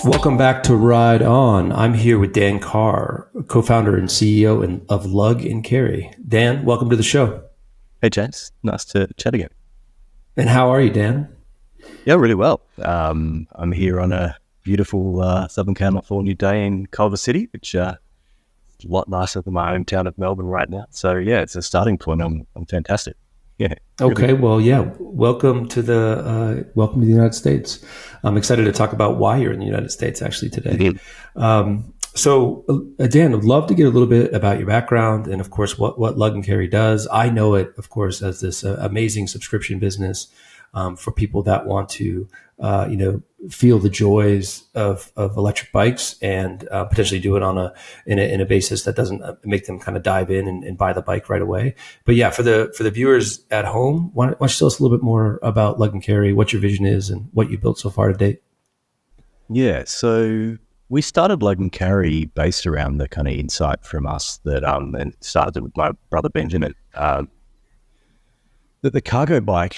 Welcome back to Ride On. I'm here with Dan Carr, co-founder and CEO of Lug+Carrie. Dan, welcome to the show. Hey, James. Nice to chat again. And how are you, Dan? Yeah, really well. I'm here on a beautiful Southern California day in Culver City, which is a lot nicer than my hometown of Melbourne right now. So, yeah, it's a starting point. I'm fantastic. Yeah. Okay. Well, yeah. Welcome to the United States. I'm excited to talk about why you're in the United States actually today. Dan, I'd love to get a little bit about your background and, of course, what Lug+Carrie does. I know it, of course, as this amazing subscription business for people that want to, feel the joys of electric bikes and potentially do it in a basis that doesn't make them kind of dive in and buy the bike right away. But yeah, for the viewers at home, why don't you tell us a little bit more about Lug+Carrie, what your vision is, and what you built so far to date? Yeah. So we started Lug+Carrie based around the kind of insight from us that and started with my brother Benjamin that the cargo bike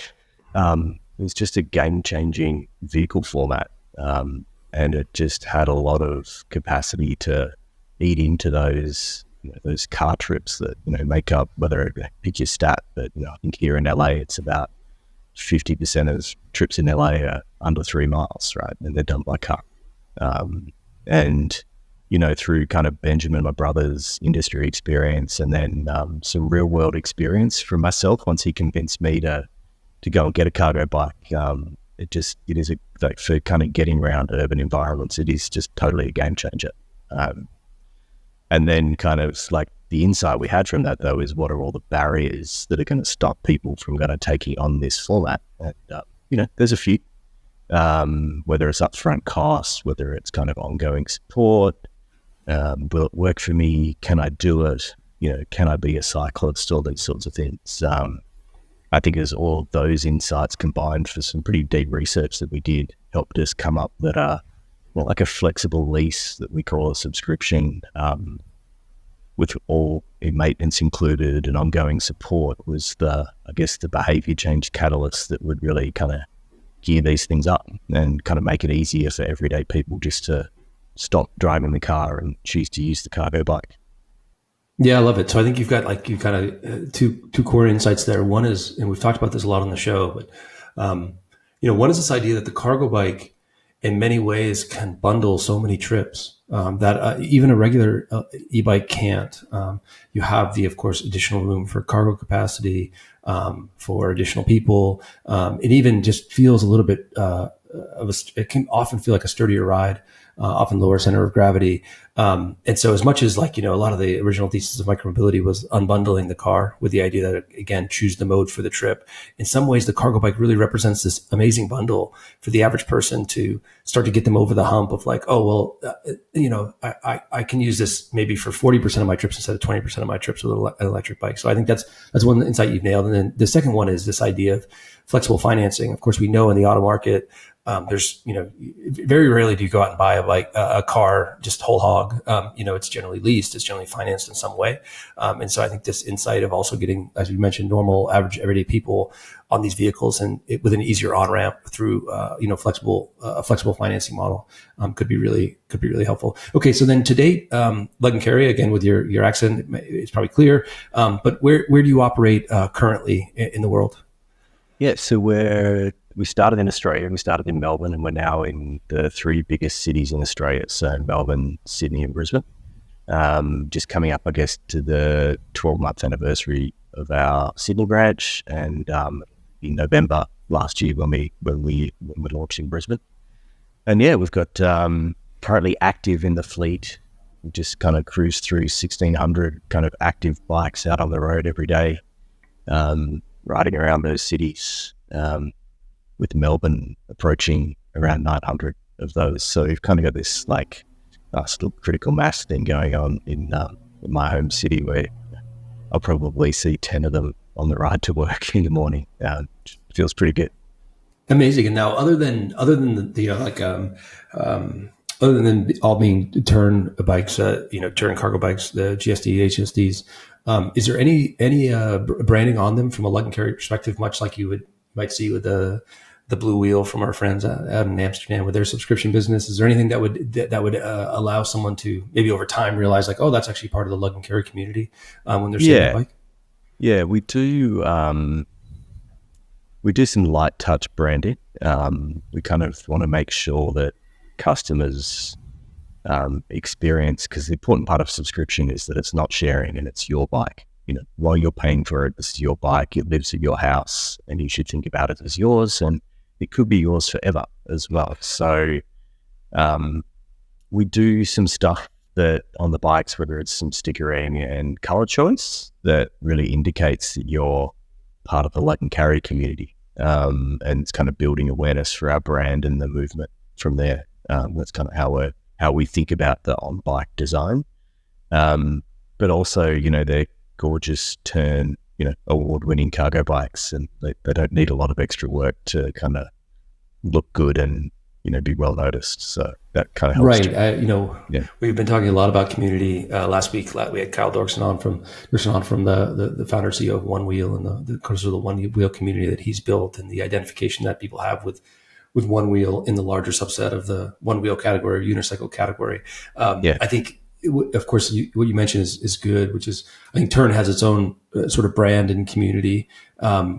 was just a game-changing vehicle format, and it just had a lot of capacity to eat into those car trips that make up, whether pick your stat, but I think here in LA it's about 50% of trips in LA are under 3 miles, right? And they're done by car. And through kind of Benjamin, my brother's industry experience, and then some real world experience from myself once he convinced me to go and get a cargo bike. It is for kind of getting around urban environments, it is just totally a game changer. And then kind of like the insight we had from that though is what are all the barriers that are going to stop people from going to taking on this format? And, there's a few, whether it's upfront costs, whether it's kind of ongoing support, will it work for me? Can I do it? Can I be a cyclist? All these sorts of things. I think as all of those insights combined for some pretty deep research that we did helped us come up that like a flexible lease that we call a subscription, with all maintenance included and ongoing support was the behavior change catalyst that would really kind of gear these things up and kind of make it easier for everyday people just to stop driving the car and choose to use the cargo bike. Yeah, I love it. So I think you've got two core insights there. One is, and we've talked about this a lot on the show, but one is this idea that the cargo bike, in many ways, can bundle so many trips that even a regular e-bike can't. You have of course, additional room for cargo capacity for additional people. It even just feels a little bit it can often feel like a sturdier ride. Often lower center of gravity. And so as much as a lot of the original thesis of micromobility was unbundling the car with the idea that, again, choose the mode for the trip. In some ways, the cargo bike really represents this amazing bundle for the average person to start to get them over the hump of I can use this maybe for 40% of my trips instead of 20% of my trips with an electric bike. So I think that's one insight you've nailed. And then the second one is this idea of flexible financing. Of course, we know in the auto market, there's, very rarely do you go out and buy a car just whole hog. It's generally leased, it's generally financed in some way. And so I think this insight of also getting, as you mentioned, normal, average, everyday people on these vehicles and with an easier on ramp through, flexible financing model, could be really helpful. Okay. So then to date, Lug+Carrie, again, with your accent, it's probably clear. But where do you operate currently in the world? Yeah. So we started in Australia, we started in Melbourne, and we're now in the 3 biggest cities in Australia. So Melbourne, Sydney and Brisbane. Just coming up, I guess, to the 12-month anniversary of our Sydney branch, and in November last year when we launched in Brisbane. And yeah, we've got currently active in the fleet. We just kind of cruise through 1,600 kind of active bikes out on the road every day, riding around those cities. With Melbourne approaching around 900 of those. So we've kind of got this still critical mass thing going on in my home city where I'll probably see 10 of them on the ride to work in the morning. It feels pretty good. Amazing. And now other than other than all being Tern bikes, Tern cargo bikes, the GSD, HSDs, is there any branding on them from a Lug+Carrie perspective, much like you might see with the the Blue Wheel from our friends out in Amsterdam with their subscription business. Is there anything that would allow someone to maybe over time realize like, oh, that's actually part of the Lug+Carrie community when they're seeing that Yeah, bike? yeah, we do. We do some light touch branding. We kind of want to make sure that customers experience, because the important part of subscription is that it's not sharing and it's your bike. While you're paying for it, this is your bike. It lives at your house, and you should think about it as yours, and it could be yours forever as well. So we do some stuff that on the bikes, whether it's some stickering and color choice, that really indicates that you're part of the Lug+Carrie community, and it's kind of building awareness for our brand and the movement from there. That's kind of how we think about the on-bike design. But also, they're gorgeous Tern, award-winning cargo bikes, and they don't need a lot of extra work to kind of look good and, be well noticed. So that kind of helps. Right. We've been talking a lot about community. Last week, we had Kyle Dorkson on from the founder CEO of One Wheel, and the One Wheel community that he's built, and the identification that people have with One Wheel in the larger subset of the One Wheel category, or unicycle category. I think, of course, what you mentioned is good, which is, I think Tern has its own sort of brand and community,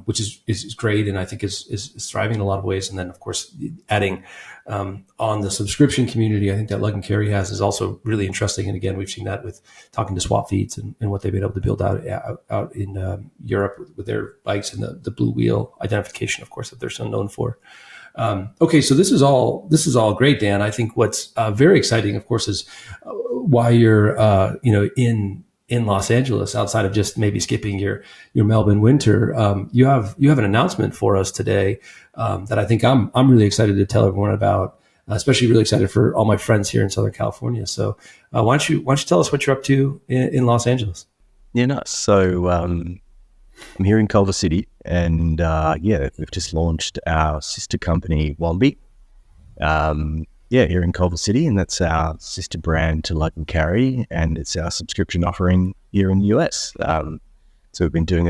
which is great, and I think is thriving in a lot of ways. And then, of course, adding on the subscription community, I think that Lug+Carrie has is also really interesting. And again, we've seen that with talking to Swap Feeds and what they've been able to build out in Europe with their bikes, and the Blue Wheel identification, of course, that they're so known for. Okay, so this is all great, Dan. I think what's very exciting, of course, is why you're in Los Angeles, outside of just maybe skipping your Melbourne winter. You have an announcement for us today that I think I'm really excited to tell everyone about. Especially really excited for all my friends here in Southern California. So why don't you tell us what you're up to in Los Angeles? Yeah, nice. So I'm here in Culver City, and we've just launched our sister company, Wombi. Here in Culver City, and that's our sister brand to Lug+Carrie, and it's our subscription offering here in the US. So we've been doing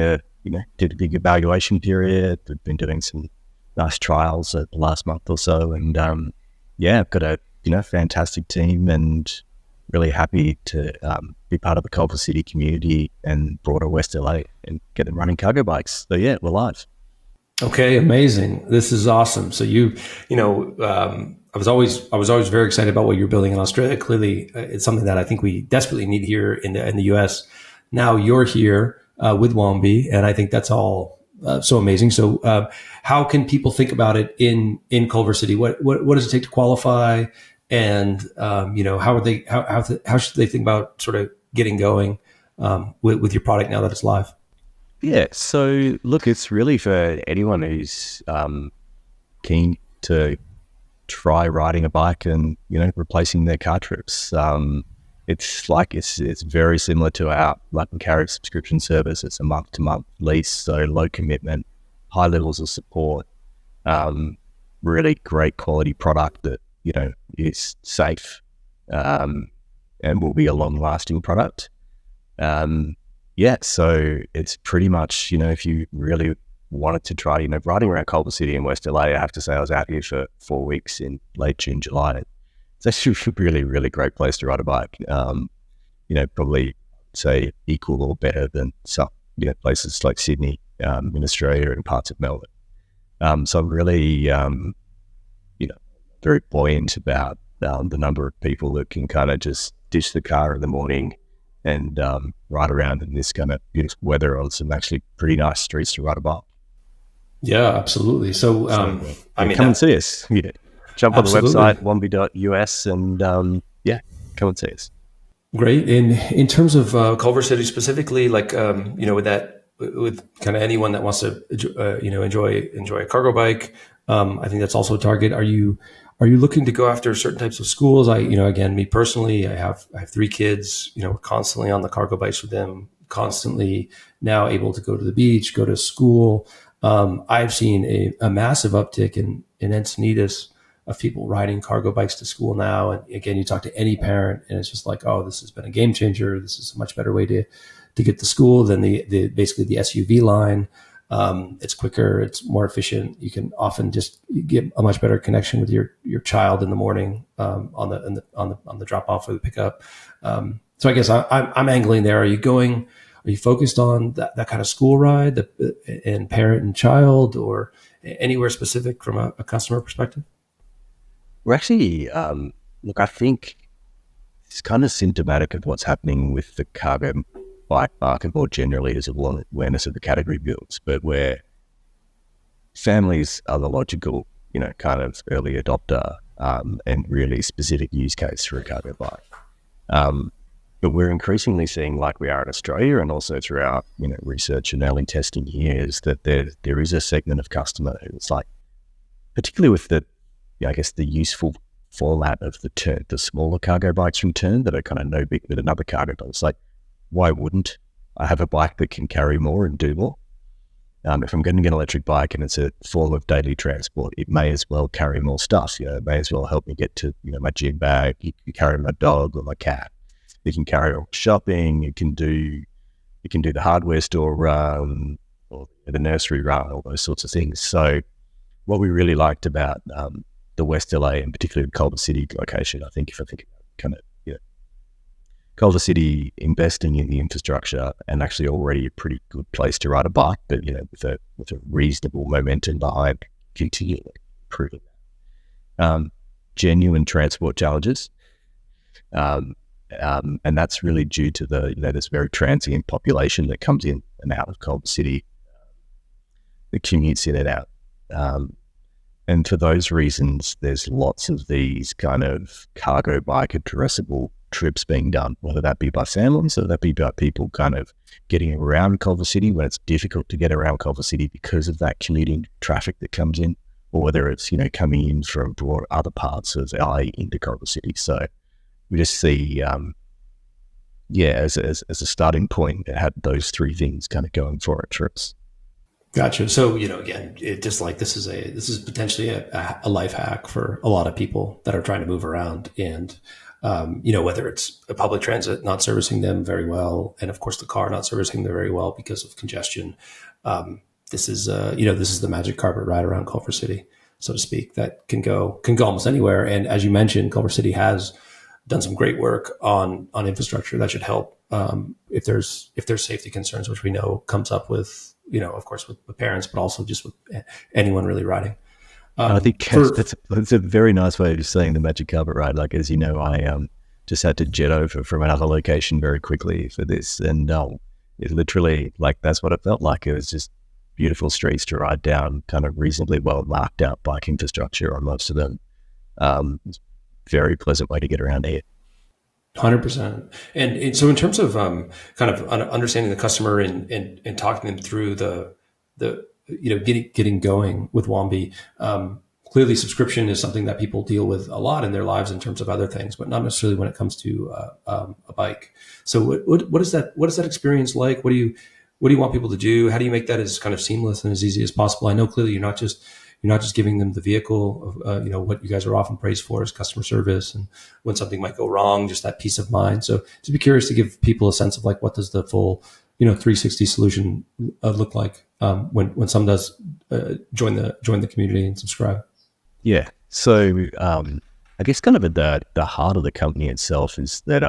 did a big evaluation period. We've been doing some nice trials the last month or so, and I've got a fantastic team, and really happy to be part of the Culver City community and broader West LA and get them running cargo bikes. So yeah, we're live. Okay, amazing. This is awesome. So I was always very excited about what you're building in Australia. Clearly, it's something that I think we desperately need here in the US. Now you're here with Wombi, and I think that's all so amazing. So how can people think about it in Culver City? What does it take to qualify? And how should they think about sort of getting going with your product now that it's live? Yeah, so look, it's really for anyone who's keen to try riding a bike and replacing their car trips. It's very similar to our Lug+Carrie subscription service. It's a month-to-month lease, so low commitment, high levels of support, really great quality product that is safe, and will be a long-lasting product. So it's pretty much, if you really wanted to try, riding around Culver City in West LA, I have to say I was out here for 4 weeks in late June, July. It's actually a really, really great place to ride a bike. Probably say equal or better than some, places like Sydney, in Australia, and parts of Melbourne. So I'm really, very buoyant about the number of people that can kind of just ditch the car in the morning and ride around in this kind of beautiful weather on some actually pretty nice streets to ride a bike. Yeah, absolutely. So come and see us. Jump on the website, wombi.us, and come and see us. Great. In terms of Culver City specifically, like with kind of anyone that wants to enjoy a cargo bike, I think that's also a target. Are you looking to go after certain types of schools? Again, me personally, I have 3 kids. We're constantly on the cargo bikes with them, constantly now able to go to the beach, go to school. I've seen a massive uptick in Encinitas of people riding cargo bikes to school now. And again, you talk to any parent and it's just like, oh, this has been a game changer. This is a much better way to get to school than basically the SUV line. It's quicker, it's more efficient. You can often just get a much better connection with your child in the morning, on the drop off or the pickup. So I guess I'm angling there. Are you focused on that kind of school ride, and parent and child, or anywhere specific from a customer perspective? We're actually, look, I think it's kind of symptomatic of what's happening with the cargo bike market more generally as awareness of the category builds, but where families are the logical, kind of early adopter, and really specific use case for a cargo bike. But we're increasingly seeing, like we are in Australia and also through our, research and early testing here, is that there is a segment of customer who's like, particularly with the, I guess, the useful format of the Tern, the smaller cargo bikes from Tern that are kind of no bigger than another cargo bike. It's like, why wouldn't I have a bike that can carry more and do more? If I'm getting an electric bike and it's a form of daily transport, it may as well carry more stuff. It may as well help me get to, my gym bag. You can carry my dog or my cat. It can carry all shopping. It can do the hardware store run or the nursery run, all those sorts of things. So what we really liked about the West LA and particularly the Culver City location, I think if I think about kind of, Culver City investing in the infrastructure and actually already a pretty good place to ride a bike, but with a reasonable momentum behind continually improving that. Genuine transport challenges. And that's really due to this very transient population that comes in and out of Culver City, that commutes in and out. And for those reasons, there's lots of these kind of cargo bike addressable trips being done, whether that be by families or that be by people kind of getting around Culver City when it's difficult to get around Culver City because of that commuting traffic that comes in, or whether it's, coming in from broad other parts of LA into Culver City. So we just see, as a starting point, it had those three things kind of going for it trips. Gotcha. So, again, it just like this is potentially a life hack for a lot of people that are trying to move around, and whether it's a public transit not servicing them very well, and of course the car not servicing them very well because of congestion. This is the magic carpet ride around Culver City, so to speak, that can go almost anywhere. And as you mentioned, Culver City has done some great work on infrastructure that should help if there's safety concerns, which we know comes up with, of course, with parents, but also just with anyone really riding. I think that's a very nice way of saying the magic carpet ride. Like, as you know, I just had to jet over from another location very quickly for this, and it literally, like, that's what it felt like. It was just beautiful streets to ride down, kind of reasonably well marked out bike infrastructure on most of them. Very pleasant way to get around here. 100%. And so in terms of kind of understanding the customer and talking them through the getting going with Wombi, clearly subscription is something that people deal with a lot in their lives in terms of other things, but not necessarily when it comes to a bike. So what is that experience like? What do you want people to do? How do you make that as kind of seamless and as easy as possible? I know clearly you're not just giving them the vehicle of, what you guys are often praised for is customer service, and when something might go wrong, just that peace of mind. So to be curious to give people a sense of like, what does the full, 360 solution look like when someone does join the community and subscribe? Yeah. So I guess kind of at the heart of the company itself is that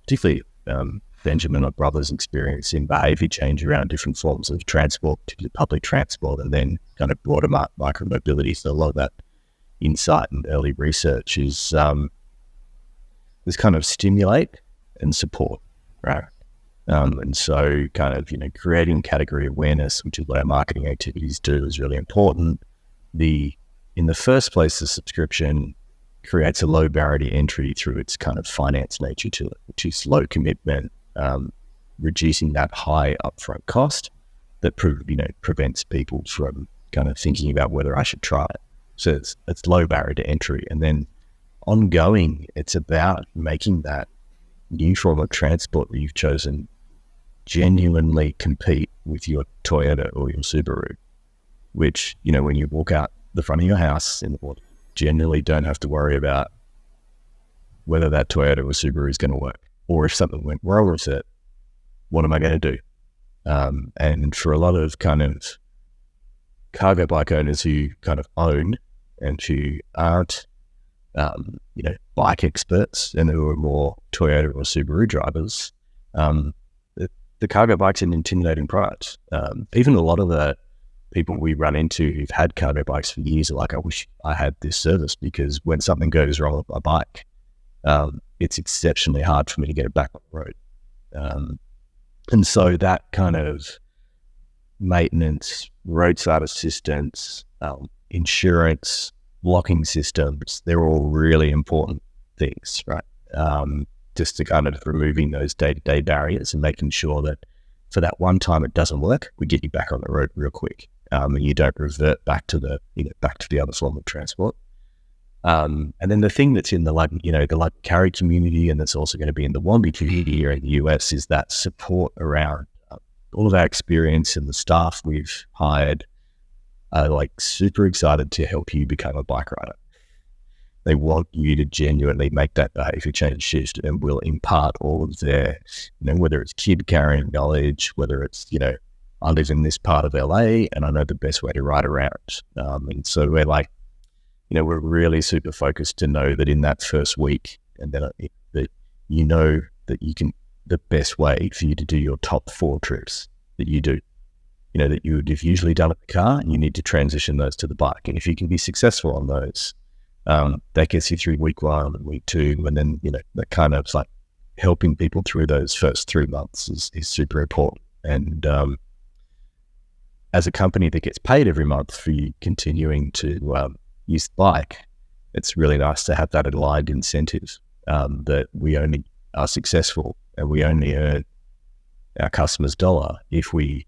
particularly Benjamin or brothers' experience in behavior change around different forms of transport, particularly public transport, and then kind of broader micromobility. So a lot of that insight and early research is kind of stimulate and support, right? And so kind of, creating category awareness, which is what our marketing activities do, is really important. In the first place, the subscription creates a low barrier to entry through its kind of finance nature to it, which is low commitment, reducing that high upfront cost that prevents people from kind of thinking about whether I should try it. So it's low barrier to entry. And then ongoing, it's about making that new form of transport that you've chosen genuinely compete with your Toyota or your Subaru, which, when you walk out the front of your house in the morning, generally don't have to worry about whether that Toyota or Subaru is going to work, or if something went wrong with it, what am I going to do? And for a lot of kind of cargo bike owners who kind of own and who aren't, bike experts and who are more Toyota or Subaru drivers, the cargo bike's an intimidating product. Even a lot of the people we run into who've had cargo bikes for years are like, I wish I had this service, because when something goes wrong with my bike, it's exceptionally hard for me to get it back on the road. And so that kind of maintenance, roadside assistance, insurance, locking systems, they're all really important things, right? Just to kind of removing those day-to-day barriers and making sure that for that one time it doesn't work, we get you back on the road real quick, and you don't revert back to the other form of transport. And then the thing that's in the Lug+Carrie community, and that's also going to be in the Wombi community here in the US, is that support around all of our experience, and the staff we've hired are like super excited to help you become a bike rider. They want you to genuinely make that behavior change shift, and will impart all of their, whether it's kid carrying knowledge, whether it's, I live in this part of LA and I know the best way to ride around. And so we're like, we're really super focused to know that in that first week, and then that that you can, the best way for you to do your top 4 trips that you do, that you would have usually done at the car, and you need to transition those to the bike. And if you can be successful on those, that gets you through week 1 and week 2, and then, that kind of like helping people through those first 3 months is super important. And as a company that gets paid every month for you continuing to use the bike, it's really nice to have that aligned incentive, that we only are successful and we only earn our customers' dollar if we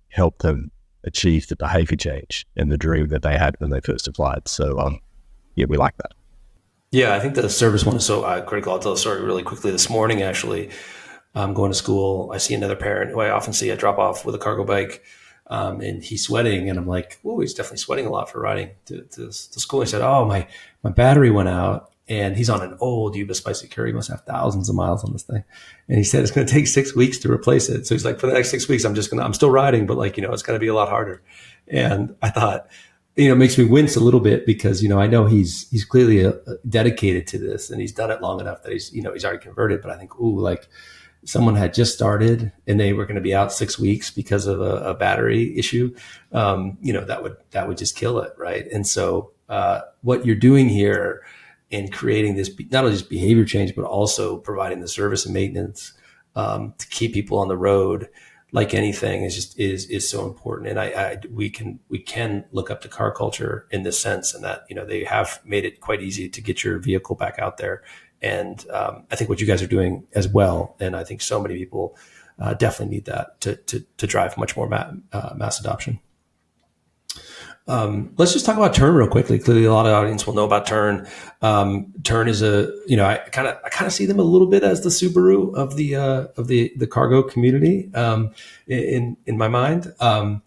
help them achieve the behavior change and the dream that they had when they first applied. So, we like that. Yeah, I think the service one is so critical. I'll tell a story really quickly. This morning, actually, I'm going to school. I see another parent who I often see at drop off with a cargo bike, and he's sweating. And I'm like, oh, he's definitely sweating a lot for riding to school. He said, oh, my battery went out. And he's on an old Yuba Spicy Curry. He must have thousands of miles on this thing. And he said it's going to take 6 weeks to replace it. So he's like, for the next 6 weeks, I'm still riding, but it's going to be a lot harder. And I thought, it makes me wince a little bit, because, I know he's clearly dedicated to this, and he's done it long enough that he's already converted. But I think, someone had just started and they were going to be out 6 weeks because of a battery issue. That would just kill it. Right. And so, what you're doing here in creating this, not only just behavior change, but also providing the service and maintenance, to keep people on the road, like anything, is so important. And we can look up to car culture in this sense, and that, they have made it quite easy to get your vehicle back out there. And I think what you guys are doing as well, and I think so many people definitely need that to drive much more mass adoption. Let's just talk about Tern real quickly. Clearly, a lot of the audience will know about Tern. Tern is I kind of see them a little bit as the Subaru of the cargo community, in my mind. What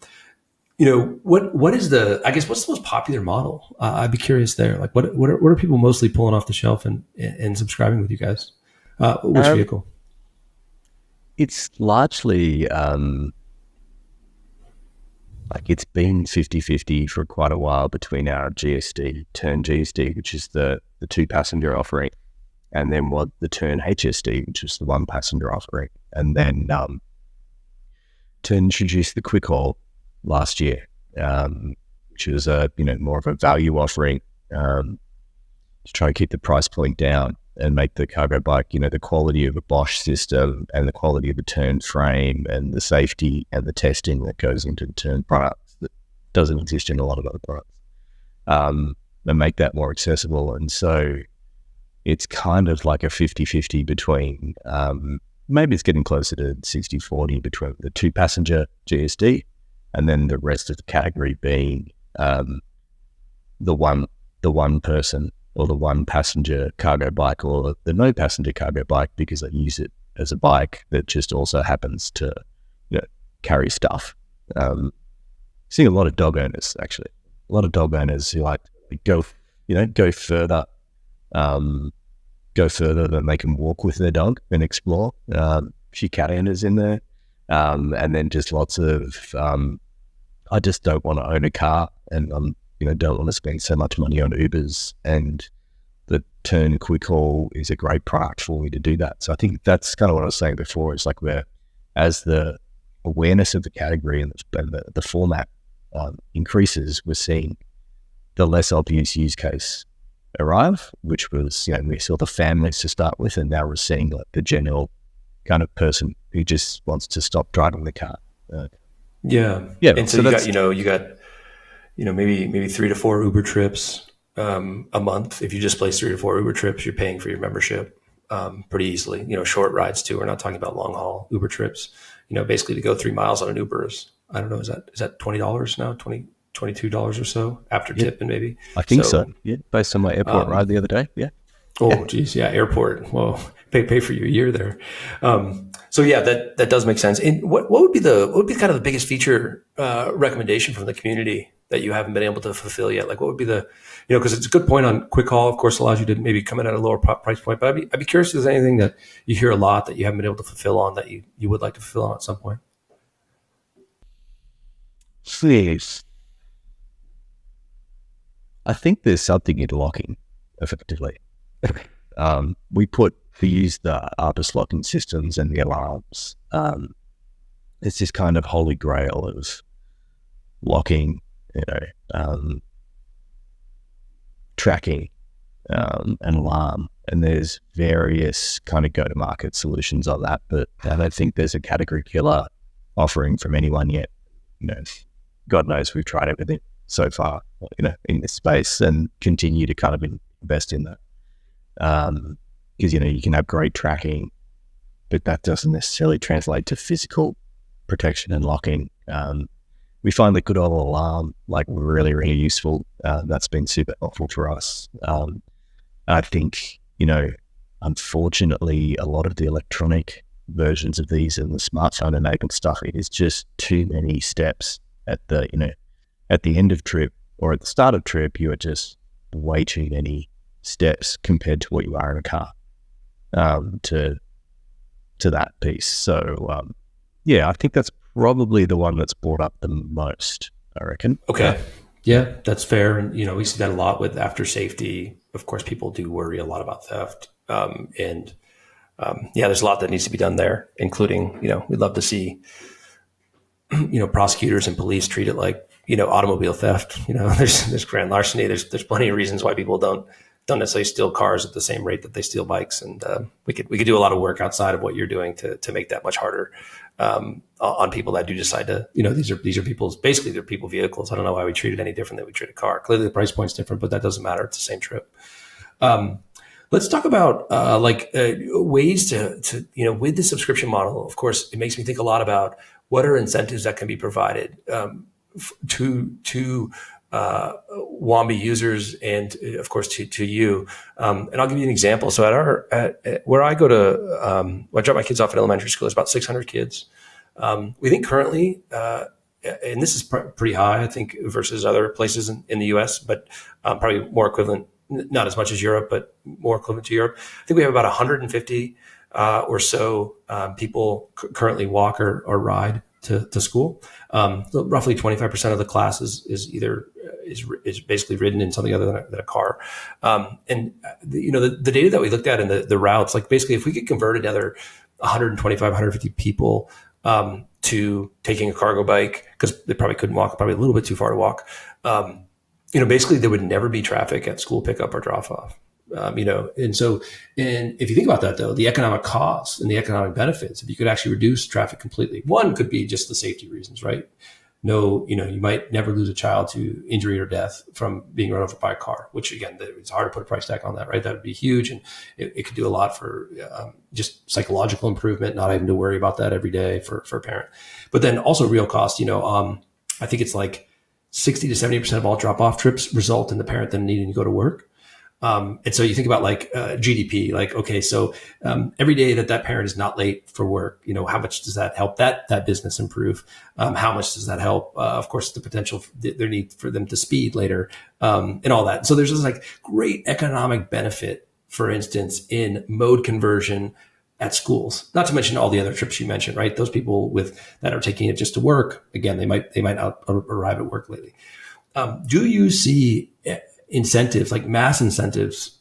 is what's the most popular model? I'd be curious there. Like, what are people mostly pulling off the shelf and subscribing with you guys? Which vehicle? It's largely it's been 50-50 for quite a while between our Tern GSD, which is the 2-passenger offering, and then the Tern HSD, which is the 1-passenger offering. And then Tern introduced the Quick Haul last year, which was more of a value offering, to try and keep the price point down and make the cargo bike, the quality of a Bosch system and the quality of a Tern frame and the safety and the testing that goes into the Tern products that doesn't exist in a lot of other products, and make that more accessible. And so it's kind of like a 50-50 between, maybe it's getting closer to 60-40 between the 2-passenger GSD and then the rest of the category being the one person or the 1-passenger cargo bike or the no passenger cargo bike, because I use it as a bike that just also happens to carry stuff. Seeing a lot of dog owners, actually, a lot of dog owners who like go further than they can walk with their dog and explore. A few cat owners in there, and then just lots of I just don't want to own a car, and don't want to spend so much money on Ubers, and the Tern Quick Haul is a great product for me to do that. So I think that's kind of what I was saying before. It's like as the awareness of the category and the format increases, we're seeing the less obvious use case arrive, which was, we saw the families to start with, and now we're seeing like the general kind of person who just wants to stop driving the car. Yeah. Yeah. And so you got maybe 3 to 4 Uber trips a month. If you just place 3 to 4 Uber trips, you're paying for your membership pretty easily. Short rides too. We're not talking about long haul Uber trips. Basically to go 3 miles on an Uber is, I don't know, is that $20 now? $22 or so after tip, and maybe. I think so. Yeah, based on my airport ride the other day. Yeah. Oh, geez, yeah, airport. Well, pay for you a year there. So yeah, that does make sense. And what would be kind of the biggest feature recommendation from the community that you haven't been able to fulfill yet? Like, what would be because it's a good point on Quick Haul, of course, allows you to maybe come in at a lower price point. But I'd be curious if there's anything that you hear a lot that you haven't been able to fulfill on that you would like to fulfill on at some point. Please. I think there's something in locking, effectively. We use the Artis locking systems and the alarms. It's this kind of holy grail of locking, tracking, and alarm. And there's various kind of go-to-market solutions on that, but I don't think there's a category killer offering from anyone yet. God knows we've tried everything so far, in this space, and continue to kind of invest in that. Because, you can have great tracking, but that doesn't necessarily translate to physical protection and locking. We find the good old alarm, like, really, really useful. That's been super helpful for us. I think, unfortunately, a lot of the electronic versions of these and the smartphone enabled stuff, it is just too many steps at the end of trip or at the start of trip. You are just way too many steps compared to what you are in a car, to that piece. So, I think that's probably the one that's brought up the most, I reckon. Okay. Yeah, that's fair. And, we see that a lot with after safety. Of course, people do worry a lot about theft. There's a lot that needs to be done there, including, we'd love to see, prosecutors and police treat it like, automobile theft. There's grand larceny. There's plenty of reasons why people don't necessarily steal cars at the same rate that they steal bikes. And we could do a lot of work outside of what you're doing to make that much harder on people that do decide to, these are people's, basically they're people vehicles. I don't know why we treat it any different than we treat a car. Clearly the price point's different, but that doesn't matter. It's the same trip. Let's talk about ways to with the subscription model. Of course, it makes me think a lot about what are incentives that can be provided to Wombi users, and of course to you. And I'll give you an example. So at where I go to, I drop my kids off at elementary school. There's about 600 kids. We think currently, and this is pretty high, I think, versus other places in the U.S., but probably more equivalent. Not as much as Europe, but more equivalent to Europe. I think we have about 150 or so people currently walk or ride to school. So roughly 25% of the class is basically ridden in something other than a car. And the data that we looked at in the routes, like basically if we could convert another 125, 150 people to taking a cargo bike, because they probably couldn't walk, probably a little bit too far to walk. Basically there would never be traffic at school pickup or drop off. And if you think about that though, the economic costs and the economic benefits, if you could actually reduce traffic completely, one could be just the safety reasons, right? No, you might never lose a child to injury or death from being run over by a car, which again, it's hard to put a price tag on that, right? That would be huge. And it could do a lot for just psychological improvement, not having to worry about that every day for a parent. But then also real cost, I think it's like 60 to 70% of all drop-off trips result in the parent then needing to go to work. And so you think about like GDP, like, okay, so every day that parent is not late for work, how much does that help that business improve? How much does that help? Of course, the potential, their need for them to speed later, and all that. So there's this like great economic benefit, for instance, in mode conversion at schools. Not to mention all the other trips you mentioned, right? Those people that are taking it just to work, again, they might not arrive at work lately. Do you see incentives, like mass incentives,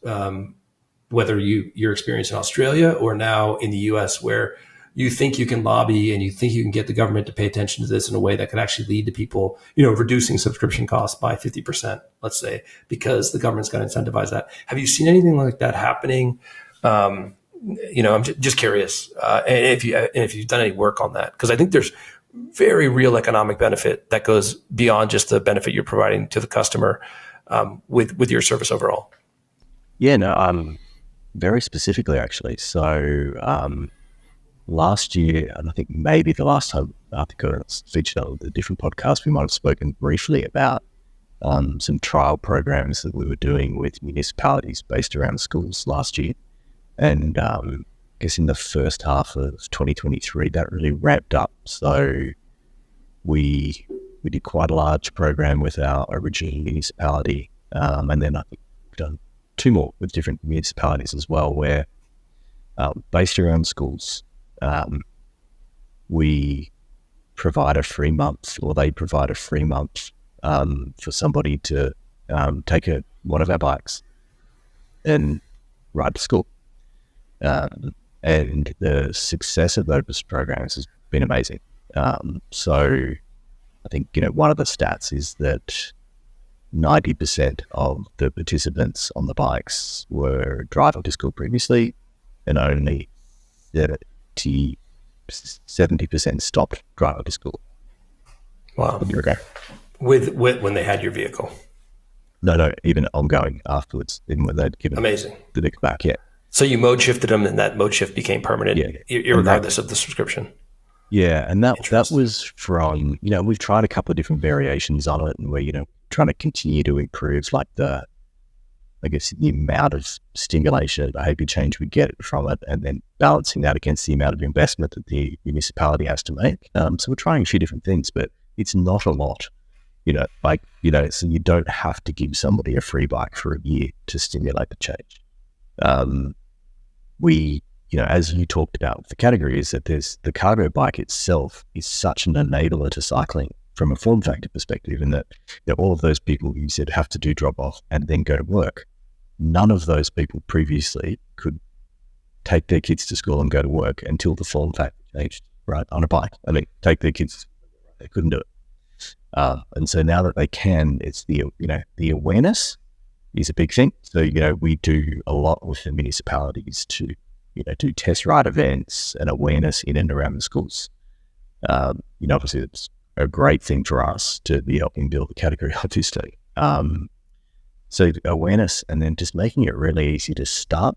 whether your experience in Australia or now in the US, where you think you can lobby and you think you can get the government to pay attention to this in a way that could actually lead to people, reducing subscription costs by 50%, let's say, because the government's going to incentivize that. Have you seen anything like that happening? I'm just curious if you've done any work on that, because I think there's very real economic benefit that goes beyond just the benefit you're providing to the customer with your service overall. Yeah, no, very specifically actually. So last year, and I think maybe the last time I think I was featured on a different podcast, we might have spoken briefly about some trial programs that we were doing with municipalities based around schools last year. And I guess in the first half of 2023, that really ramped up. So we did quite a large program with our original municipality. And then I think we've done 2 more with different municipalities as well, where based around schools, we provide a free month, or they provide a free month for somebody to take one of our bikes and ride to school. And the success of those programs has been amazing. So I think, one of the stats is that 90% of the participants on the bikes were driving to school previously, and only 70% stopped driving to school. Wow. With when they had your vehicle? No, even ongoing afterwards, even when they'd given Amazing. the Nick back, yeah. So you mode shifted them, and that mode shift became permanent, regardless of the subscription. Yeah, and that was from, we've tried a couple of different variations on it, and we're, trying to continue to improve, like the amount of stimulation and behavior change we get from it, and then balancing that against the amount of investment that the municipality has to make. So we're trying a few different things, but it's not a lot, so you don't have to give somebody a free bike for a year to stimulate the change. As you talked about with the category, is that there's the cargo bike itself is such an enabler to cycling from a form factor perspective, in that all of those people you said have to do drop off and then go to work. None of those people previously could take their kids to school and go to work until the form factor changed, right, on a bike. I mean, take their kids, they couldn't do it. And so now that they can, it's the awareness is a big thing. So, we do a lot with the municipalities to, do test ride events and awareness in and around the schools. Obviously it's a great thing for us to be helping build the category autistic. So awareness, and then just making it really easy to start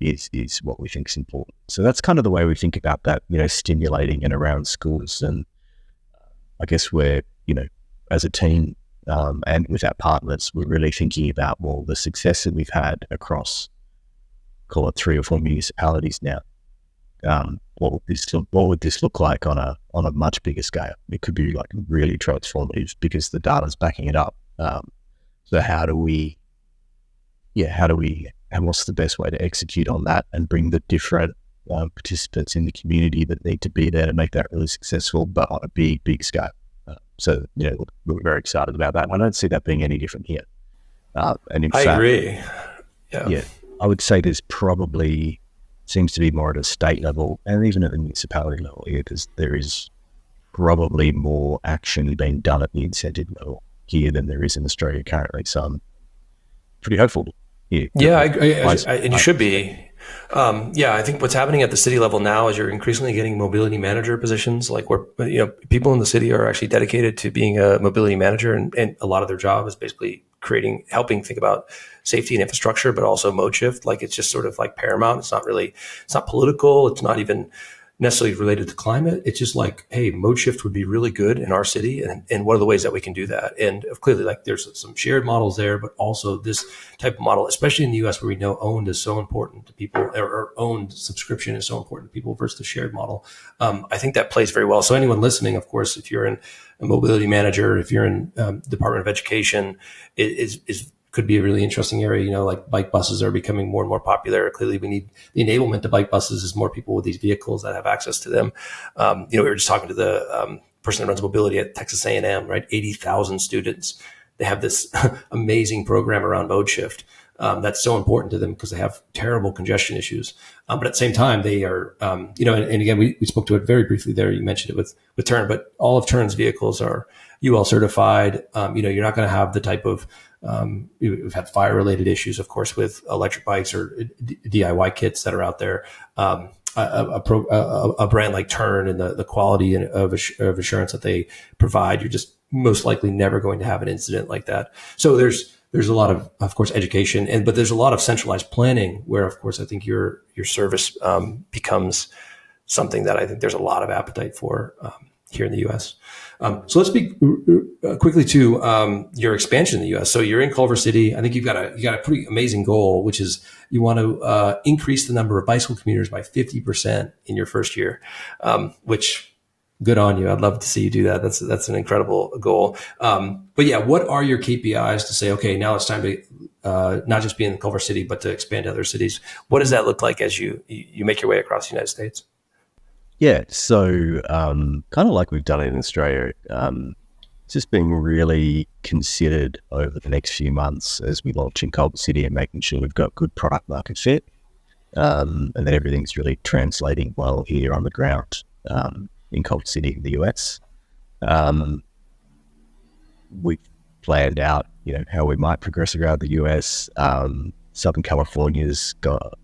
is what we think is important. So that's kind of the way we think about that, stimulating and around schools. And I guess we're, as a team and with our partners, we're really thinking about, well, the success that we've had across, call it 3 or 4 municipalities now. What would this look like on a much bigger scale? It could be like really transformative because the data's backing it up. So and what's the best way to execute on that and bring the different participants in the community that need to be there to make that really successful, but on a big scale. So we're very excited about that. I don't see that being any different here. And in fact, I agree. Yeah, I would say there's probably seems to be more at a state level and even at the municipality level. Yeah, there is probably more action being done at the incentive level here than there is in Australia currently. So I'm pretty hopeful. Yeah, and you should be. I think what's happening at the city level now is you're increasingly getting mobility manager positions, like where people in the city are actually dedicated to being a mobility manager, and a lot of their job is basically helping think about safety and infrastructure, but also mode shift. Like it's just sort of like paramount. It's not political. It's not even necessarily related to climate. It's just like, hey, mode shift would be really good in our city. And what are the ways that we can do that? And clearly, like there's some shared models there, but also this type of model, especially in the US where we know owned is so important to people, or owned subscription is so important to people versus the shared model. I think that plays very well. So anyone listening, of course, if you're in a mobility manager, if you're in Department of Education, is could be a really interesting area. Like bike buses are becoming more and more popular. Clearly, we need the enablement to bike buses is more people with these vehicles that have access to them. We were just talking to the person that runs mobility at Texas A&M, right? 80,000 students. They have this amazing program around mode shift. That's so important to them because they have terrible congestion issues. But at the same time, they are, and again, we spoke to it very briefly there. You mentioned it with Tern, but all of Tern's vehicles are UL certified. You're not going to have the type of, we've had fire related issues, of course, with electric bikes or DIY kits that are out there. A brand like Tern and the quality of assurance that they provide, you're just most likely never going to have an incident like that. So there's a lot of course, education, but there's a lot of centralized planning where, of course, I think your service becomes something that I think there's a lot of appetite for here in the U.S. So let's speak quickly to your expansion in the U.S. So you're in Culver City. I think you got a pretty amazing goal, which is you want to increase the number of bicycle commuters by 50% in your first year, which good on you. I'd love to see you do that. That's an incredible goal. But yeah, what are your KPIs to say, okay, now it's time to not just be in Culver City, but to expand to other cities? What does that look like as you make your way across the United States? Yeah, so kind of like we've done it in Australia, just being really considered over the next few months as we launch in Culver City and making sure we've got good product market fit, and that everything's really translating well here on the ground in Culver City in the US. We've planned out, how we might progress around the US. Southern California's got,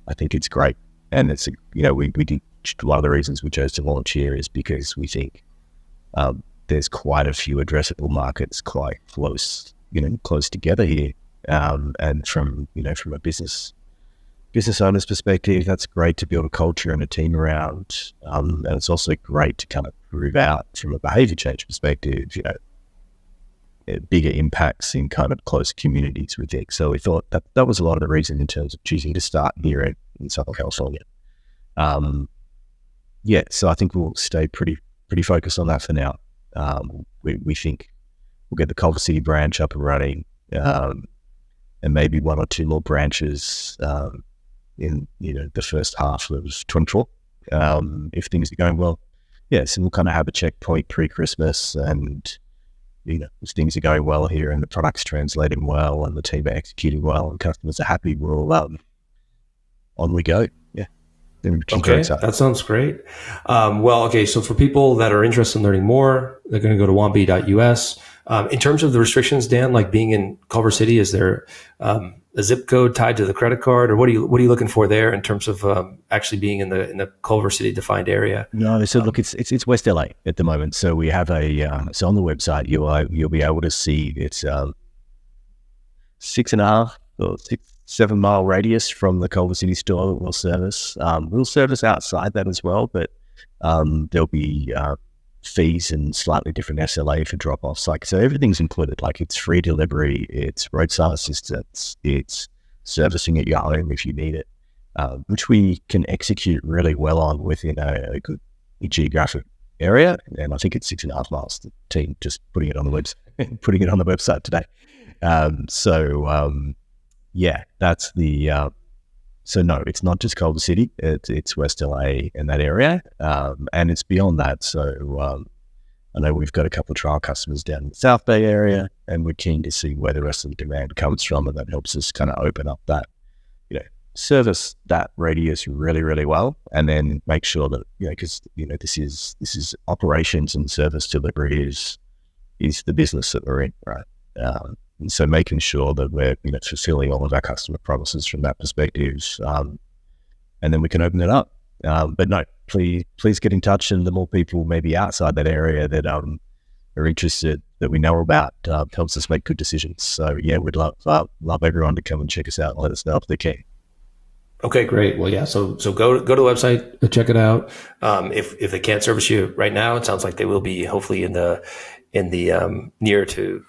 I think it's great, and it's we did. One of the reasons we chose to launch here is because we think there's quite a few addressable markets quite close together here. And from a business owner's perspective, that's great to build a culture and a team around. And it's also great to kind of prove out from a behavior change perspective, bigger impacts in kind of close communities with it. So we thought that was a lot of the reason in terms of choosing to start here in Southern California. So I think we'll stay pretty focused on that for now. We think we'll get the Culver City branch up and running, and maybe one or two more branches in the first half of 24, if things are going well. Yeah, so we'll kind of have a checkpoint pre-Christmas, and if things are going well here and the product's translating well and the team are executing well and customers are happy, we'll on we go. Yeah. Okay, that sounds great. So for people that are interested in learning more, they're going to go to wombi.us. In terms of the restrictions, Dan, like being in Culver City, is there a zip code tied to the credit card, or what are you looking for there in terms of actually being in the Culver City defined area? No, so look, it's West LA at the moment. So we have so on the website you'll be able to see it's 6.5 or 7 mile radius from the Culver City store that we'll service. We'll service outside that as well, but there'll be fees and slightly different SLA for drop-offs. So everything's included. Like it's free delivery, it's roadside assistance, it's servicing at your home if you need it, which we can execute really well on within a good geographic area. And I think it's 6.5 miles. The team just putting it on the website today. Yeah, that's the, so no, it's not just Culver City, it's West LA and that area, and it's beyond that. So I know we've got a couple of trial customers down in the South Bay area, and we're keen to see where the rest of the demand comes from, and that helps us kind of open up that, service that radius really, really well, and then make sure that, because, this is operations and service delivery is the business that we're in, right? And so making sure that we're fulfilling all of our customer promises from that perspective, and then we can open it up. But no, please get in touch, and the more people maybe outside that area that are interested that we know about helps us make good decisions. So yeah, we'd love everyone to come and check us out and let us know if they can. Okay, great. Well, yeah. So go to the website, check it out. If they can't service you right now, it sounds like they will be hopefully in the near to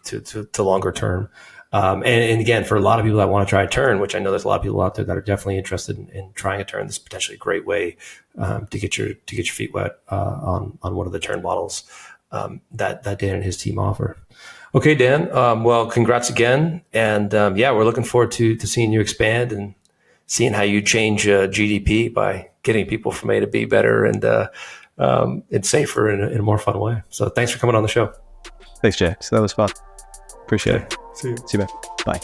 longer term. And again, for a lot of people that want to try a Tern, which I know there's a lot of people out there that are definitely interested in trying a Tern, this is potentially a great way to get your feet wet on one of the Tern models that Dan and his team offer. Okay, Dan. Well, congrats again, and yeah, we're looking forward to seeing you expand and seeing how you change GDP by getting people from A to B better and safer in a more fun way. So thanks for coming on the show. Thanks, Jack. So that was fun. Appreciate Okay, it. see you. See you, man. Bye.